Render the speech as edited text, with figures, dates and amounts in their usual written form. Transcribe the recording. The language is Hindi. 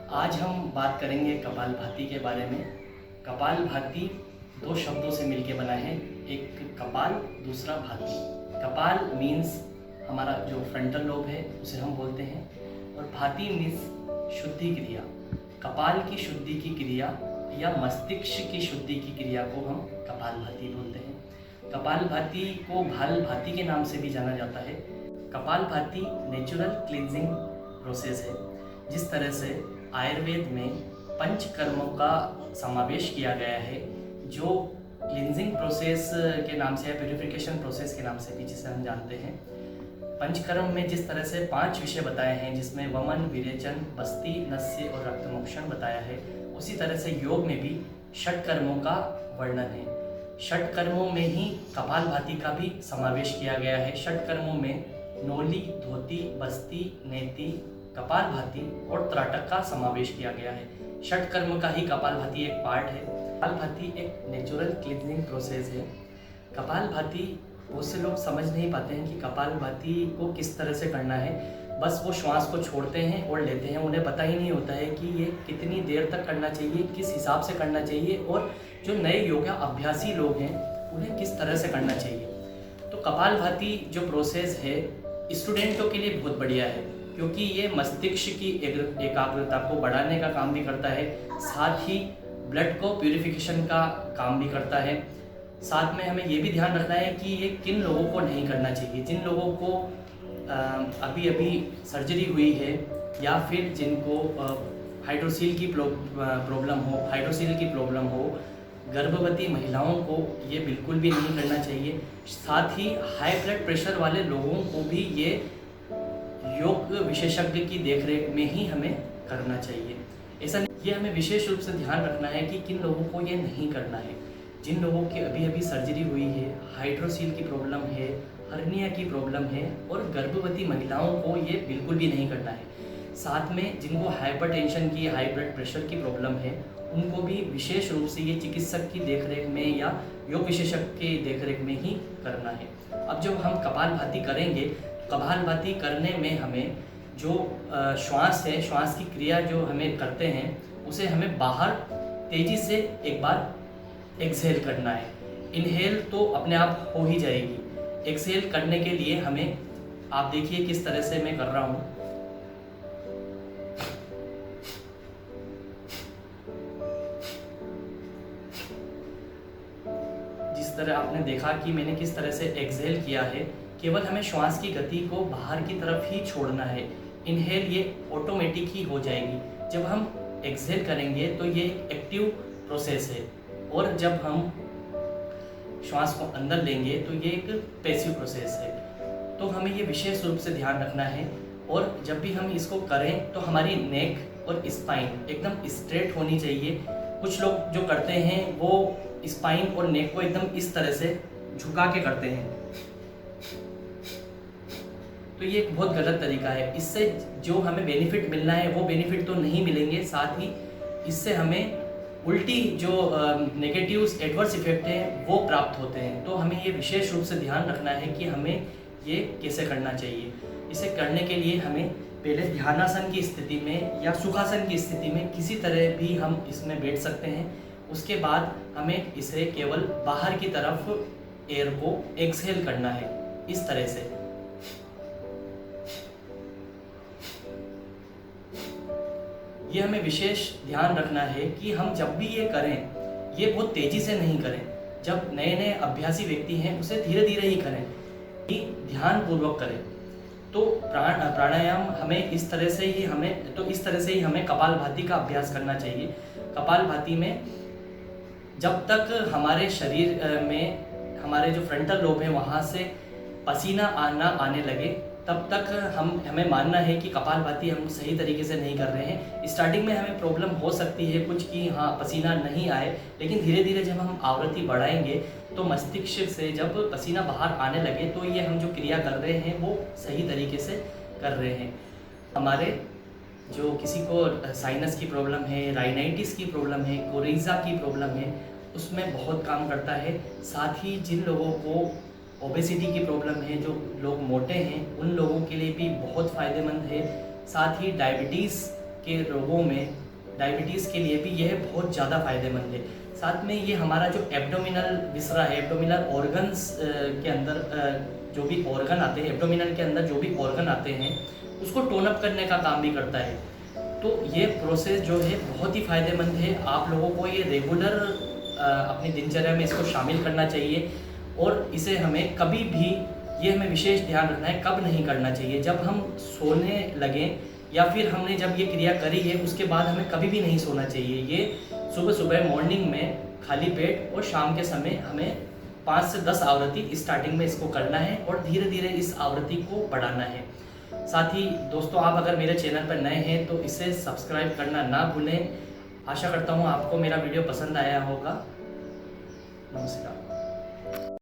आज हम बात करेंगे कपालभाति के बारे में। कपालभाति दो शब्दों से मिलके बना है, एक कपाल, दूसरा भाति। कपाल मीन्स हमारा जो फ्रंटल लोब है उसे हम बोलते हैं, और भाति मीन्स शुद्धि क्रिया। कपाल की शुद्धि की क्रिया या मस्तिष्क की शुद्धि की क्रिया को हम कपालभाति बोलते हैं। कपालभाति को भालभाति के नाम से भी जाना जाता है। कपालभाति नेचुरल क्लींजिंग प्रोसेस है। जिस तरह से आयुर्वेद में पंचकर्मों का समावेश किया गया है, जो क्लींजिंग प्रोसेस के नाम से या प्यूरिफिकेशन प्रोसेस के नाम से भी जिसे हम जानते हैं। पंचकर्म में जिस तरह से 5 विषय बताए हैं, जिसमें वमन, विरेचन, बस्ती, नस्य और रक्तमोक्षण बताया है, उसी तरह से योग में भी षटकर्मों का वर्णन है। षटकर्मों में ही कपालभाति का भी समावेश किया गया है। षटकर्मों में नोली, धोती, बस्ती, नेति, कपालभाति और त्राटक का समावेश किया गया है। षटकर्म का ही कपालभाति एक पार्ट है। कपालभाति एक नेचुरल क्लींजिंग प्रोसेस है। कपालभाति बहुत से लोग समझ नहीं पाते हैं कि कपालभाति को किस तरह से करना है। बस वो श्वास को छोड़ते हैं और लेते हैं। उन्हें पता ही नहीं होता है कि ये कितनी देर तक करना चाहिए, किस हिसाब से करना चाहिए, और जो नए योगा अभ्यासी लोग हैं उन्हें किस तरह से करना चाहिए। तो कपालभाति जो प्रोसेस है स्टूडेंटों के लिए बहुत बढ़िया है, क्योंकि ये मस्तिष्क की एकाग्रता को बढ़ाने का काम भी करता है, साथ ही ब्लड को प्यूरिफिकेशन का काम भी करता है। साथ में हमें ये भी ध्यान रखना है कि ये किन लोगों को नहीं करना चाहिए। जिन लोगों को अभी अभी सर्जरी हुई है, या फिर जिनको हाइड्रोसील की प्रॉब्लम हो, गर्भवती महिलाओं को ये बिल्कुल भी नहीं करना चाहिए। साथ ही हाई ब्लड प्रेशर वाले लोगों को भी ये योग विशेषज्ञ की देखरेख में ही हमें करना चाहिए। ऐसा ये हमें विशेष रूप से ध्यान रखना है कि किन लोगों को ये नहीं करना है। जिन लोगों की अभी अभी सर्जरी हुई है, हाइड्रोसील की प्रॉब्लम है, हर्निया की प्रॉब्लम है, और गर्भवती महिलाओं को ये बिल्कुल भी नहीं करना है। साथ में जिनको हाइपरटेंशन की, हाई ब्लड प्रेशर की प्रॉब्लम है, उनको भी विशेष रूप से ये चिकित्सक की देखरेख में या योग विशेषज्ञ की देखरेख में ही करना है। अब जब हम कपालभाति करेंगे, कपालभाति करने में हमें जो श्वास है, श्वास की क्रिया जो हमें करते हैं, उसे हमें बाहर तेजी से एक बार एक्सहेल करना है। इनहेल तो अपने आप हो ही जाएगी। एक्सहेल करने के लिए हमें, आप देखिए किस तरह से मैं कर रहा हूँ। जिस तरह आपने देखा कि मैंने किस तरह से एक्सहेल किया है, केवल हमें श्वास की गति को बाहर की तरफ ही छोड़ना है। इनहेल ये ऑटोमेटिक ही हो जाएगी। जब हम एक्सहेल करेंगे तो ये एक्टिव प्रोसेस है, और जब हम श्वास को अंदर लेंगे तो ये एक पैसिव प्रोसेस है। तो हमें ये विशेष रूप से ध्यान रखना है। और जब भी हम इसको करें तो हमारी नेक और स्पाइन एकदम स्ट्रेट होनी चाहिए। कुछ लोग जो करते हैं वो स्पाइन और नेक को एकदम इस तरह से झुका के करते हैं, तो ये एक बहुत गलत तरीका है। इससे जो हमें बेनिफिट मिलना है वो बेनिफिट तो नहीं मिलेंगे, साथ ही इससे हमें उल्टी जो नेगेटिव एडवर्स इफेक्ट हैं वो प्राप्त होते हैं। तो हमें ये विशेष रूप से ध्यान रखना है कि हमें ये कैसे करना चाहिए। इसे करने के लिए हमें पहले ध्यानासन की स्थिति में या सुखासन की स्थिति में किसी तरह भी हम इसमें बैठ सकते हैं। उसके बाद हमें इसे केवल बाहर की तरफ एयर को एक्सहेल करना है, इस तरह से। ये हमें विशेष ध्यान रखना है कि हम जब भी ये करें, ये बहुत तेजी से नहीं करें। जब नए नए अभ्यासी व्यक्ति हैं उसे धीरे धीरे ही करें, कि ध्यान पूर्वक करें। तो प्राणायाम हमें इस तरह से ही हमें कपालभाति का अभ्यास करना चाहिए। कपालभाति में जब तक हमारे शरीर में हमारे जो फ्रंटल लोब है वहाँ से पसीना आने लगे, तब तक हमें मानना है कि कपालभाति हम सही तरीके से नहीं कर रहे हैं। स्टार्टिंग में हमें प्रॉब्लम हो सकती है कुछ कि हाँ पसीना नहीं आए, लेकिन धीरे धीरे जब हम आवृत्ति बढ़ाएंगे तो मस्तिष्क से जब पसीना बाहर आने लगे तो ये हम जो क्रिया कर रहे हैं वो सही तरीके से कर रहे हैं। हमारे जो किसी को साइनस की प्रॉब्लम है, राइनाइटिस की प्रॉब्लम है, कोरिजा की प्रॉब्लम है, उसमें बहुत काम करता है। साथ ही जिन लोगों को ओबेसिटी की प्रॉब्लम है, जो लोग मोटे हैं, उन लोगों के लिए भी बहुत फ़ायदेमंद है। साथ ही डायबिटीज़ के रोगों में, डायबिटीज़ के लिए भी यह बहुत ज़्यादा फायदेमंद है। साथ में ये हमारा जो एब्डोमिनल विसरा है, एब्डोमिनल ऑर्गन्स के अंदर जो भी ऑर्गन आते हैं, एब्डोमिनल के अंदर जो भी ऑर्गन आते हैं उसको टोन अप करने का काम भी करता है। तो ये प्रोसेस जो है बहुत ही फ़ायदेमंद है। आप लोगों को ये रेगुलर अपनी दिनचर्या में इसको शामिल करना चाहिए और इसे हमें कभी भी, ये हमें विशेष ध्यान रखना है कब नहीं करना चाहिए। जब हम सोने लगें या फिर हमने जब ये क्रिया करी है उसके बाद हमें कभी भी नहीं सोना चाहिए। ये सुबह सुबह मॉर्निंग में खाली पेट और शाम के समय हमें 5 से 10 आवृत्ति स्टार्टिंग में इसको करना है और धीरे धीरे इस आवृत्ति को बढ़ाना है। साथ ही दोस्तों, आप अगर मेरे चैनल पर नए हैं तो इसे सब्सक्राइब करना ना भूलें। आशा करता हूँ आपको मेरा वीडियो पसंद आया होगा। नमस्कार।